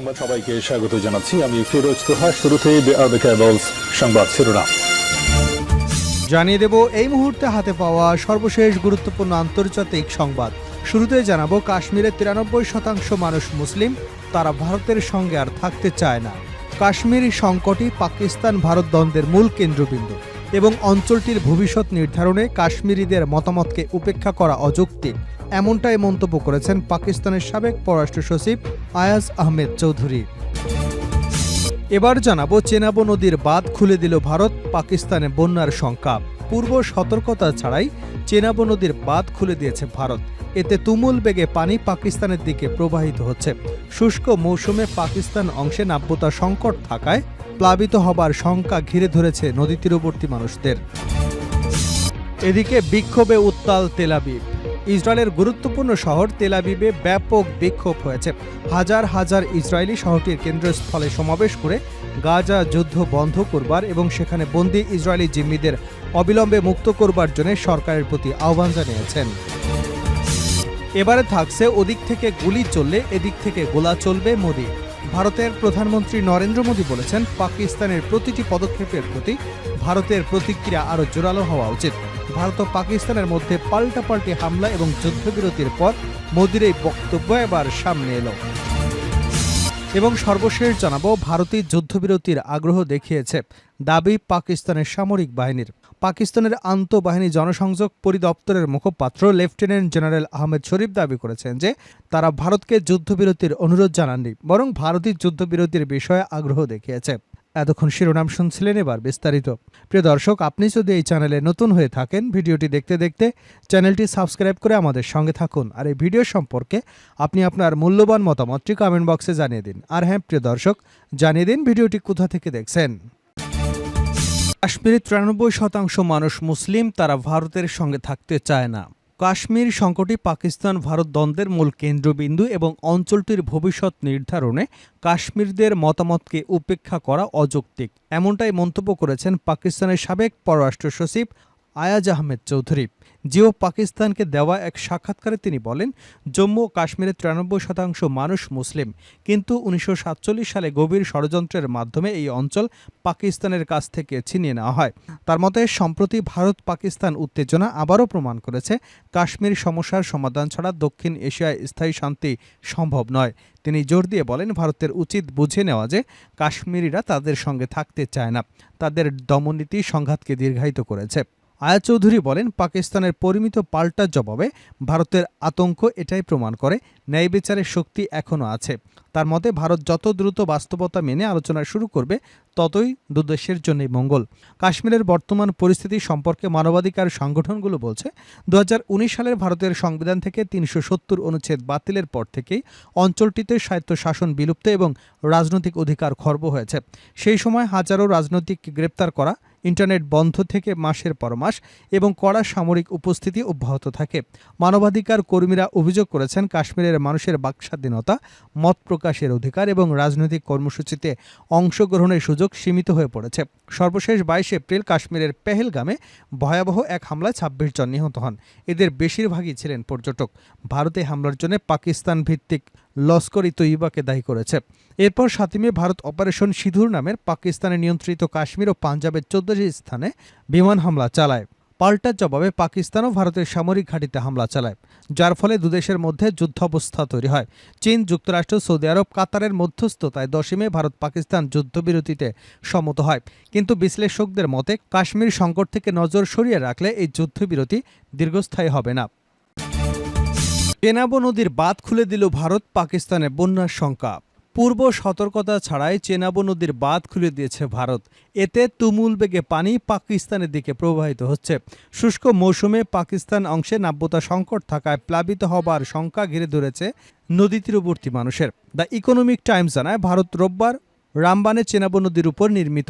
সংবাদ সবাইকে স্বাগত জানাচ্ছি। আমি ফিরোজ তোহা। শুরুতেই সংবাদ শিরোনাম জানিয়ে দেব এই মুহূর্তে হাতে পাওয়া সর্বশেষ গুরুত্বপূর্ণ আন্তর্জাতিক সংবাদ। শুরুতে জানাবো কাশ্মীরে 93% মানুষ মুসলিম, তারা ভারতের সঙ্গে আর থাকতে চায় না। কাশ্মীর সংকটই পাকিস্তান ভারত দ্বন্দ্বের মূল কেন্দ্রবিন্দু এবং অঞ্চলটির ভবিষ্যৎ নির্ধারণে কাশ্মীরিদের মতামতকে উপেক্ষা করা অযৌক্তিক, এমনটাই মন্তব্য করেছেন পাকিস্তানের সাবেক পররাষ্ট্র সচিব আয়াজ আহমেদ চৌধুরী। এবার জানাবো চেনাব নদীর বাঁধ খুলে দিল ভারত, পাকিস্তানে বন্যার শঙ্কা। পূর্ব সতর্কতা ছাড়াই চেনাব নদীর বাঁধ খুলে দিয়েছে ভারত। এতে তুমুল বেগে পানি পাকিস্তানের দিকে প্রবাহিত হচ্ছে। শুষ্ক মৌসুমে পাকিস্তান অংশে নাব্যতা সংকট থাকায় প্লাবিত হবার শঙ্কা ঘিরে ধরেছে নদী তীরবর্তী মানুষদের। এদিকে বিক্ষোভে উত্তাল তেল আবিব। ইসরায়েলের গুরুত্বপূর্ণ শহর তেল আবিবে ব্যাপক বিক্ষোভ হয়েছে। হাজার হাজার ইসরায়েলি শহরটির কেন্দ্রস্থলে সমাবেশ করে গাজা যুদ্ধ বন্ধ করবার এবং সেখানে বন্দী ইসরায়েলি জিম্মিদের অবিলম্বে মুক্ত করবার জন্য সরকারের প্রতি আহ্বান জানিয়েছেন। এবারে থাকছে ওদিক থেকে গুলি চললে এদিক থেকে গোলা চলবে মোদি। ভারতের প্রধানমন্ত্রী নরেন্দ্র মোদি বলেছেন, পাকিস্তানের প্রতিটি পদক্ষেপের প্রতি ভারতের প্রতিক্রিয়া আরও জোরালো হওয়া উচিত। ভারত ও পাকিস্তানের মধ্যে পাল্টাপাল্টি হামলা এবং যুদ্ধবিরতির পর মোদির এই বক্তব্য এবার সামনে এলো। এবং সর্বশেষ জানাবো ভারতীয় যুদ্ধবিরতির আগ্রহ দেখিয়েছে দাবি পাকিস্তানের সামরিক বাহিনীর। পাকিস্তানের আন্তঃবাহিনী জনসংযোগ পরিদপ্তরের মুখপাত্র লেফটেন্যান্ট জেনারেল আহমেদ শরীফ দাবি করেছেন যে তারা ভারতকে যুদ্ধবিরতির অনুরোধ জানাননি, বরং ভারতীয় যুদ্ধবিরতির বিষয়ে আগ্রহ দেখিয়েছে। এতক্ষণ শিরোনাম শুনছিলেন, এবার বিস্তারিত। প্রিয় দর্শক, আপনি যদি এই চ্যানেলে নতুন হয়ে থাকেন, ভিডিওটি দেখতে দেখতে চ্যানেলটি সাবস্ক্রাইব করে আমাদের সঙ্গে থাকুন। আর এই ভিডিও সম্পর্কে আপনি আপনার মূল্যবান মতামতটি কমেন্ট বক্সে জানিয়ে দিন। আর হ্যাঁ প্রিয় দর্শক, জানিয়ে দিন ভিডিওটি কোথা থেকে দেখছেন। কাশ্মীরে 93% মানুষ মুসলিম, তারা ভারতের সঙ্গে থাকতে চায় না। কাশ্মীর সংকটই পাকিস্তান ভারত দ্বন্দ্বের মূল কেন্দ্রবিন্দু এবং অঞ্চলটির ভবিষ্যৎ নির্ধারণে কাশ্মীরদের মতামতকে উপেক্ষা করা অযৌক্তিক, এমনটাই মন্তব্য করেছেন পাকিস্তানের সাবেক পররাষ্ট্র সচিব আয়াজ আহমেদ চৌধুরী। জিও পাকিস্তানকে দেওয়া এক সাক্ষাৎকারে তিনি বলেন, জম্মু ও কাশ্মীরের 93% মানুষ মুসলিম, কিন্তু 1947 সালে গভীর ষড়যন্ত্রের মাধ্যমে এই অঞ্চল পাকিস্তানের কাছ থেকে ছিনিয়ে নেওয়া হয়। তার মতে সম্প্রতি ভারত পাকিস্তান উত্তেজনা আবারও প্রমাণ করেছে কাশ্মীর সমস্যার সমাধান ছাড়া দক্ষিণ এশিয়ায় স্থায়ী শান্তি সম্ভব নয়। তিনি জোর দিয়ে বলেন, ভারতের উচিত বুঝে নেওয়া যে কাশ্মীরিরা তাদের সঙ্গে থাকতে চায় না, তাদের দমননীতি সংঘাতকে দীর্ঘায়িত করেছে। আয়াজ চৌধুরী বলেন, পাকিস্তানের পরিমিত পাল্টা জবাবে ভারতের আতঙ্ক এটাই প্রমাণ করে ন্যায় বিচারের শক্তি এখনও আছে। তার মতে ভারত যত দ্রুত বাস্তবতা মেনে আলোচনা শুরু করবে, ততই দুদেশের জন্যই মঙ্গল। কাশ্মীরের বর্তমান পরিস্থিতি সম্পর্কে মানবাধিকার সংগঠনগুলো বলছে, 2019 সালের ভারতের সংবিধান থেকে 370 অনুচ্ছেদ বাতিলের পর থেকেই অঞ্চলটিতে স্বায়ত্তশাসন বিলুপ্ত এবং রাজনৈতিক অধিকার খর্ব হয়েছে। সেই সময় হাজারো রাজনৈতিক গ্রেপ্তার করা, ইন্টারনেট বন্ধ থেকে মাসের পর মাস এবং কড়া সামরিক উপস্থিতি অব্যাহত থাকে। মানবাধিকার কর্মীরা অভিযোগ করেছেন, কাশ্মীরের মানুষের বাকস্বাধীনতা, মত প্রকাশের অধিকার এবং রাজনৈতিক কর্মসূচিতে অংশগ্রহণের সুযোগ সীমিত হয়ে পড়েছে। সর্বশেষ 22 এপ্রিল কাশ্মীরের পেহেলগামে ভয়াবহ এক হামলায় 26 জন নিহত হন। এদের বেশিরভাগই ছিলেন পর্যটক। ভারতে হামলার জন্য পাকিস্তান ভিত্তিক লস্কর-ই তৈয়বাকে দায়ী করেছে। এরপর 7 মে ভারত অপারেশন সিঁদুর নামের পাকিস্তানের নিয়ন্ত্রিত কাশ্মীর ও পাঞ্জাবের 14টি স্থানে বিমান হামলা চালায়। পাল্টা জবাবে পাকিস্তানও ভারতের সামরিক ঘাঁটিতে হামলা চালায়, যার ফলে দুদেশের মধ্যে যুদ্ধাবস্থা তৈরি হয়। চীন, যুক্তরাষ্ট্র, সৌদি আরব, কাতারের মধ্যস্থতায় 10 মে ভারত পাকিস্তান যুদ্ধবিরতিতে সম্মত হয়। কিন্তু বিশ্লেষকদের মতে কাশ্মীর সংকট থেকে নজর সরিয়ে রাখলে এই যুদ্ধবিরতি দীর্ঘস্থায়ী হবে না। চেনাব নদীর বাঁধ খুলে দিল ভারত, পাকিস্তানে বন্যার শঙ্কা। পূর্ব সতর্কতা ছাড়াই চেনাব নদীর বাঁধ খুলে দিয়েছে ভারত। এতে তুমুল বেগে পানি পাকিস্তানের দিকে প্রবাহিত হচ্ছে। শুষ্ক মৌসুমে পাকিস্তান অংশে নাব্যতা সংকট থাকায় প্লাবিত হবার শঙ্কা ঘিরে ধরেছে নদী তীরবর্তী মানুষের। দ্য ইকোনমিক টাইমস জানায়, ভারত রোববার রামবানে চেনাব নদীর উপর নির্মিত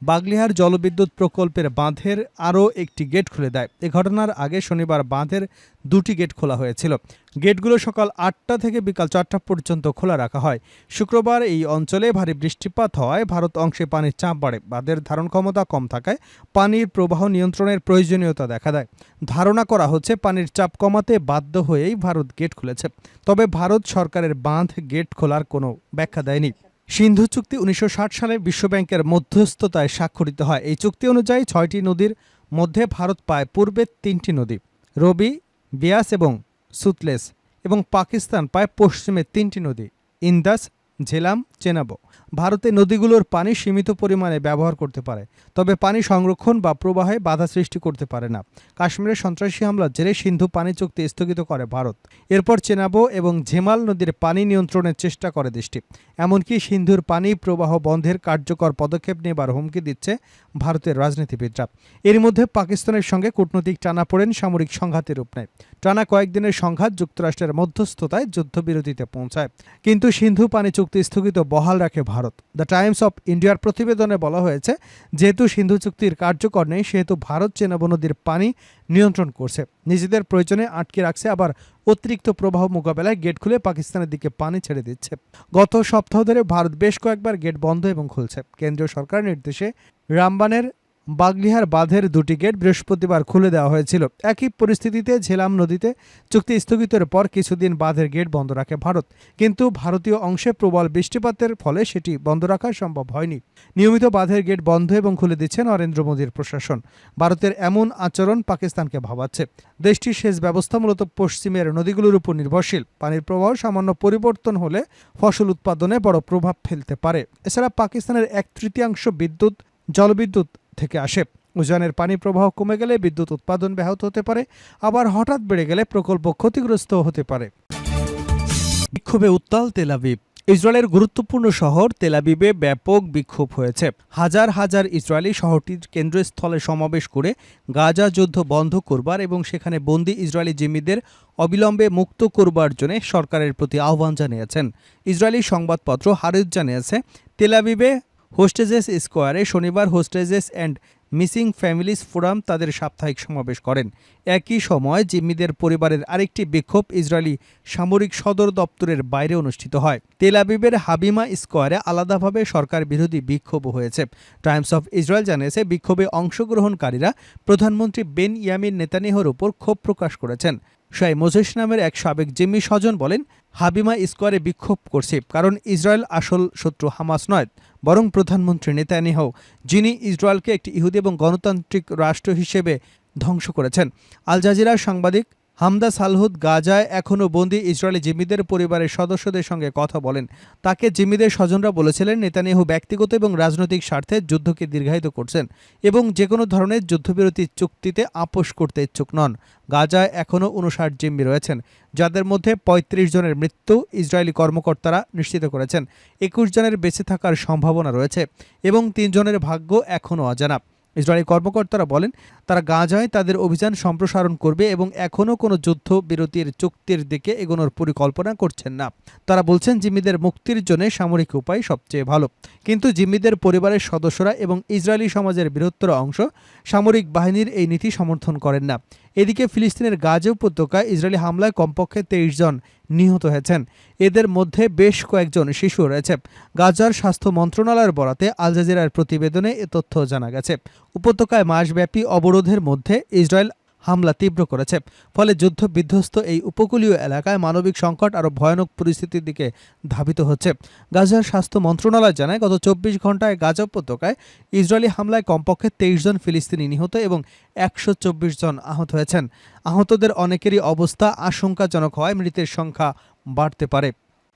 বাগলিহার জলবিদ্যুৎ প্রকল্পের বাঁধের আরও একটি গেট খুলে দেয়। এ ঘটনার আগে শনিবার বাঁধের 2টি গেট খোলা হয়েছিল। গেটগুলো সকাল 8টা থেকে বিকাল 4টা পর্যন্ত খোলা রাখা হয়। শুক্রবার এই অঞ্চলে ভারী বৃষ্টিপাত হওয়ায় ভারত অংশে পানির চাপ বাড়ে। বাঁধের ধারণ ক্ষমতা কম থাকায় পানির প্রবাহ নিয়ন্ত্রণের প্রয়োজনীয়তা দেখা দেয়। ধারণা করা হচ্ছে পানির চাপ কমাতে বাধ্য হয়েই ভারত গেট খুলেছে। তবে ভারত সরকারের বাঁধ গেট খোলার কোনো ব্যাখ্যা দেয়নি। সিন্ধু চুক্তি 1960 সালে বিশ্বব্যাংকের মধ্যস্থতায় স্বাক্ষরিত হয়। এই চুক্তি অনুযায়ী 6টি নদীর মধ্যে ভারত পায় পূর্বে 3টি নদী, রবি, বিয়াস এবং সুতলেজ, এবং পাকিস্তান পায় পশ্চিমে 3টি নদী, ইন্দাস, ঝেলাম, চেনাব। ভারতে নদীগুলোর পানি সীমিত পরিমাণে ব্যবহার করতে পারে, তবে পানি সংরক্ষণ বা প্রবাহে বাধা সৃষ্টি করতে পারে না। কাশ্মীরের সন্ত্রাসী হামলার জেরে সিন্ধু পানি চুক্তি স্থগিত করে ভারত। এরপর চেনাব এবং ঝেমাল নদীর পানি নিয়ন্ত্রণের চেষ্টা করে দেশটি। এমনকি সিন্ধুর পানি প্রবাহ বন্ধের কার্যকর পদক্ষেপ নেবার হুমকি দিচ্ছে ভারতের রাজনীতিবিদরা। এর মধ্যে পাকিস্তানের সঙ্গে কূটনৈতিক টানাপোড়েন সামরিক সংঘাতের রূপ নেয়। টানা কয়েকদিনের সংঘাত যুক্তরাষ্ট্রের মধ্যস্থতায় যুদ্ধবিরতিতে পৌঁছায়, কিন্তু সিন্ধু পানি চুক্তি স্থগিত বহাল রাখে ভারত। দ্য টাইমস অফ ইন্ডিয়ার প্রতিবেদনে বলা হয়েছে, যেহেতু সিন্ধু চুক্তির কার্যকর নেই, সেহেতু ভারত চেনাব নদীর পানি নিয়ন্ত্রণ করছে, নিজেদের প্রয়োজনে আটকে রাখছে, আবার অতিরিক্ত প্রবাহ মোকাবেলায় গেট খুলে পাকিস্তানের দিকে পানি ছেড়ে দিচ্ছে। গত সপ্তাহ ধরে ভারত বেশ কয়েকবার গেট বন্ধ এবং খুলছে। কেন্দ্রীয় সরকারের নির্দেশে রামবানের বাগলিহার বাঁধের 2টি গেট বৃহস্পতিবার খুলে দেওয়া হয়েছিল। একই পরিস্থিতিতে ঝেলাম নদীতে চুক্তি স্থগিতের পর কিছুদিন বাঁধের গেট বন্ধ রাখে ভারত, কিন্তু ভারতীয় অংশে প্রবল বৃষ্টিপাতের ফলে সেটি বন্ধ রাখা সম্ভব হয়নি। নিয়মিত বাঁধের গেট বন্ধ এবং খুলে দিচ্ছে নরেন্দ্র মোদীর প্রশাসন। ভারতের এমন আচরণ পাকিস্তানকে ভাবাচ্ছে। দেশটির সেচ ব্যবস্থা মূলত পশ্চিমের নদীগুলোর উপর নির্ভরশীল। পানির প্রবাহ সামান্য পরিবর্তন হলে ফসল উৎপাদনে বড় প্রভাব ফেলতে পারে। এছাড়া পাকিস্তানের 1/3 বিদ্যুৎ জলবিদ্যুৎ থেকে আসে। উজানের পানি প্রবাহ কমে গেলে বিদ্যুৎ উৎপাদন ব্যাহত হতে পারে, আবার হঠাৎ বেড়ে গেলে প্রকল্প ক্ষতিগ্রস্ত হতে পারে। বিক্ষোভে উত্তাল তেল আবিব। ইসরায়েলের গুরুত্বপূর্ণ শহর তেল আবিবে ব্যাপক বিক্ষোভ হয়েছে। হাজার হাজার ইসরায়েলি শহরটির কেন্দ্রস্থলে সমাবেশ করে গাজা যুদ্ধ বন্ধ করবার এবং সেখানে বন্দী ইসরায়েলি জিম্মিদের অবিলম্বে মুক্ত করবার জন্য সরকারের প্রতি আহ্বান জানিয়েছেন। ইসরায়েলি সংবাদপত্র হারেজ জানিয়েছে, তেল আবিবে হোস্টেজেস স্কোয়ারে শনিবার হোস্টেজেস অ্যান্ড মিসিং ফ্যামিলিজ ফোরাম তাদের সাপ্তাহিক সমাবেশ করেন। একই সময় জিম্মিদের পরিবারের আরেকটি বিক্ষোভ ইসরায়েলি সামরিক সদর দপ্তরের বাইরে অনুষ্ঠিত হয়। তেল আবিবের হাবিমা স্কোয়ারে আলাদাভাবে সরকার বিরোধী বিক্ষোভ হয়েছে। টাইমস অফ ইসরায়েল জানিয়েছে, বিক্ষোভে অংশগ্রহণকারীরা প্রধানমন্ত্রী বেনয়ামিন নেতানিয়াহুর উপর ক্ষোভ প্রকাশ করেছেন। শাই মোজেস নামের এক সাবেক জিম্মি স্বজন বলেন, হাবিমা স্কোয়ারে বিক্ষোভ করছে কারণ ইসরায়েল আসল শত্রু হামাস নয়, বরং প্রধানমন্ত্রী নেতানিয়াহু, যিনি ইসরায়েলকে একটি ইহুদি এবং গণতান্ত্রিক রাষ্ট্র হিসেবে ধ্বংস করেছেন। আল জাজিরার সাংবাদিক হামদা সালহুদ গাজায় এখনও বন্দী ইসরায়েলি জিম্মিদের পরিবারের সদস্যদের সঙ্গে কথা বলেন। তাকে জিম্মিদের স্বজনরা বলেছিলেন, নেতানিয়াহু ব্যক্তিগত এবং রাজনৈতিক স্বার্থে যুদ্ধকে দীর্ঘায়িত করছেন এবং যে কোনো ধরনের যুদ্ধবিরতি চুক্তিতে আপোষ করতে ইচ্ছুক নন। গাজায় এখনও 59 জিম্মি রয়েছেন, যাদের মধ্যে 35 জনের মৃত্যু ইসরায়েলি কর্মকর্তারা নিশ্চিত করেছেন। 21 জনের বেঁচে থাকার সম্ভাবনা রয়েছে এবং 3 জনের ভাগ্য এখনও অজানা। ইসরায়েলি কর্মকর্তারা বলেন, তারা গাজায় তাদের অভিযান সম্প্রসারণ করবে এবং এখনও কোনো যুদ্ধবিরতির চুক্তির দিকে এগোনোর পরিকল্পনা করছেন না। তারা বলছেন, জিম্মিদের মুক্তির জন্য সামরিক উপায় সবচেয়ে ভালো, কিন্তু জিম্মিদের পরিবারের সদস্যরা এবং ইসরায়েলি সমাজের বৃহত্তর অংশ সামরিক বাহিনীর এই নীতি সমর্থন করেন না। এদিকে ফিলিস্তিনের গাজা উপত্যকায় ইসরায়েলি হামলায় কমপক্ষে 23 জন নিহত হয়েছেন। এদের মধ্যে বেশ কয়েকজন শিশু রয়েছে। গাজার স্বাস্থ্য মন্ত্রণালয়ের বরাতে আল জাজিরার প্রতিবেদনে এ তথ্য জানা গেছে। উপত্যকায় মাসব্যাপী অবরোধের মধ্যে ইসরায়েল হামলা তীব্র করেছে, ফলে যুদ্ধ বিধ্বস্ত এই উপকূলীয় এলাকায় মানবিক সংকট আরও ভয়ানক পরিস্থিতির দিকে ধাবিত হচ্ছে। গাজার স্বাস্থ্য মন্ত্রণালয় জানায়, গত 24 ঘন্টায় গাজা উপত্যকায় ইসরায়েলি হামলায় কমপক্ষে 23 জন ফিলিস্তিনি নিহত এবং 124 জন আহত হয়েছেন। আহতদের অনেকেরই অবস্থা আশঙ্কাজনক হওয়ায় মৃতের সংখ্যা বাড়তে পারে।